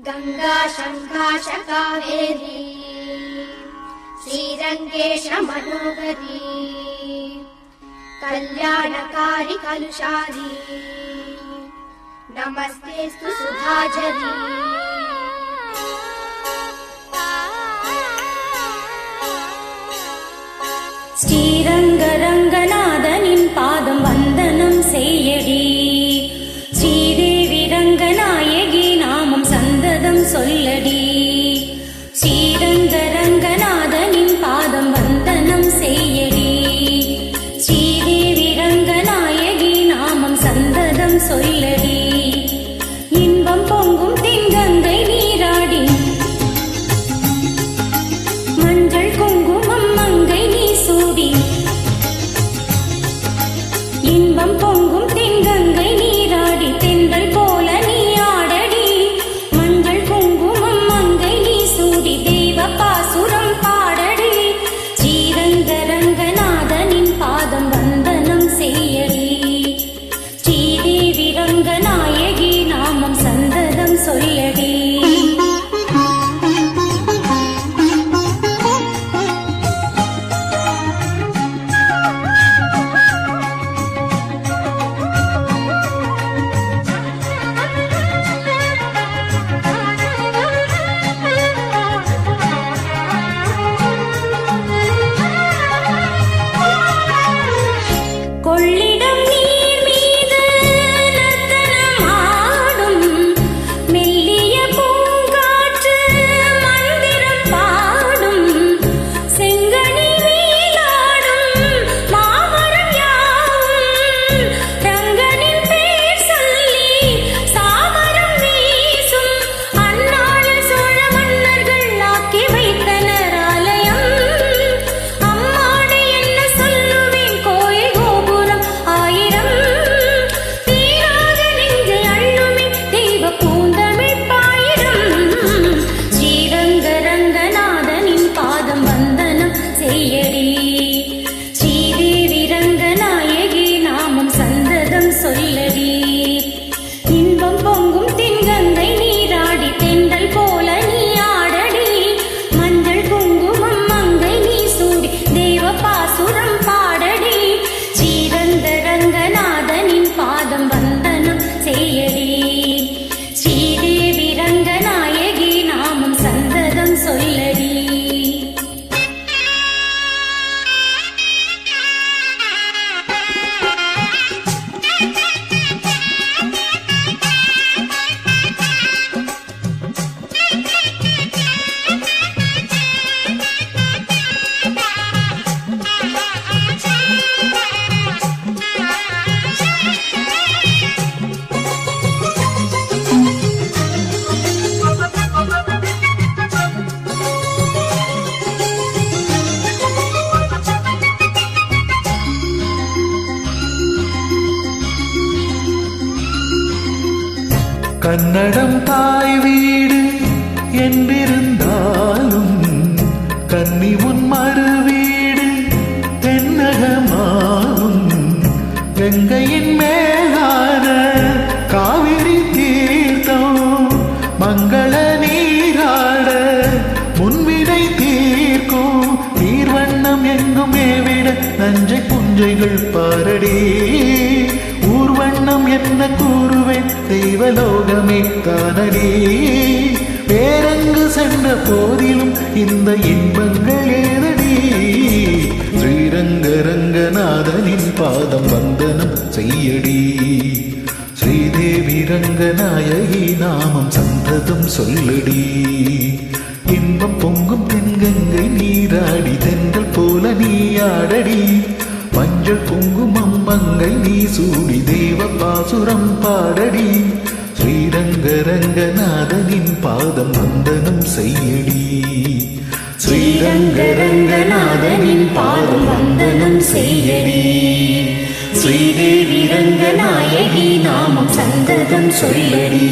गंगा शंकाश कावेरी श्रीरंगेश मनोहरी कल्याणकारी कलुषारी नमस्तेस्तु सुधाझरी ஸ்ரீரங்கரங்கநாதனின் பாதம் வந்தனம் செய்யடி ஸ்ரீதேவி ரங்கநாயகி நாமம் சந்ததம் சொல்லடி ஸ்ரீரங்கரங்கநாதனின் பாதம் வந்தனம் செய்யடி ஸ்ரீதேவி ரங்கநாயகி நாமம் சந்ததம் சொல்லடி இன்பம் பொங்கும் தென்கங்கை நீராடி மஞ்சள் குங்குமம் மங்கை நீ சூடி இன்பம் பொங்கும் தென்கங்கை நீராடி தென்றல் போல நீ ஆடடி மஞ்சள் குங்குமம் மங்கை நீ சூடி தேவ பாசுரம் பாடடி ஸ்ரீரங்கரங்கநாதனின் பாதம் வந்தனம் செய்யடி ஸ்ரீதேவி ரங்கநாயகி நாமம் சந்ததம் சொல்லடி கொள்ளிடம் நீர் மீது நர்த்தனமாடும் மெல்லிய பூங்காற்று மந்திரம் பாடும் செங்கனி வேலாடும் மாமரம் யாவும் ரங்கனின் பேர் சொல்லி சாமரம் வீசும் அந்நாள் சோழ மன்னர்கள் ஆக்கி வைத்தனர் ஆலயம் அம்மாடி என்ன சொல்லுவேன் கோயில் கோபுரம் ஆயிரம் தீராத நெஞ்சை அள்ளுமே தெய்வ பூந்தமிழ் பாயிரம் ஸ்ரீரங்கரங்கநாதனின் பாதம் வந்தனம் செய்யடி ஸ்ரீதேவி ரங்கநாயகி நாமம் சந்ததம் சொல்லடி இன்பம் பொங்கும் தென்கங்கை நீராடி தென்றல் போல நீ ஆடடி மஞ்சள் குங்குமம் மங்கை நீ சூடி தேவ பாசுரம் பாடடி ஸ்ரீரங்கரங்கநாதனின் பாதம் வந்தனம் செய்யடி ஸ்ரீதேவி ரங்கநாயகி நாமம் சந்ததம் சொல்லடி கன்னடம் தாய் வீடு என்றிருந்தாலும் கன்னி உன் மறு வீடு தென்னகமாகும் கங்கையின் மேலான காவிரி தீர்த்தம் மங்கள நீராட முன்வினை தீர்க்கும் நீர்வண்ணம் எங்கும் மேவிட நஞ்சை புஞ்சைகள் பாரடி ஊர்வண்ணம் என்ன கூறுவேன் தெய்வலோகமே தானடி வேறெங்கு சென்ற போதிலும் இந்த இன்பங்கள் ஏதடி ஸ்ரீரங்கரங்கநாதனின் பாதம் வந்தனம் செய்யடி ஸ்ரீதேவி ரங்கநாயகி நாமம் சந்ததம் சொல்லடி இன்பம் பொங்கும் தென்கங்கை நீராடி தென்றல் போல நீ ஆடடி மஞ்சள் குங்குமம் மங்கை நீ சூடி தேவ பாசுரம் பாடடி ஸ்ரீரங்கரங்கநாதனின் பாதம் வந்தனம் செய்யடி ஸ்ரீரங்கரங்கநாதனின் பாதம் வந்தனம் செய்யடி ஸ்ரீதேவி ரங்கநாயகி நாமம் சந்ததம் சொல்லடி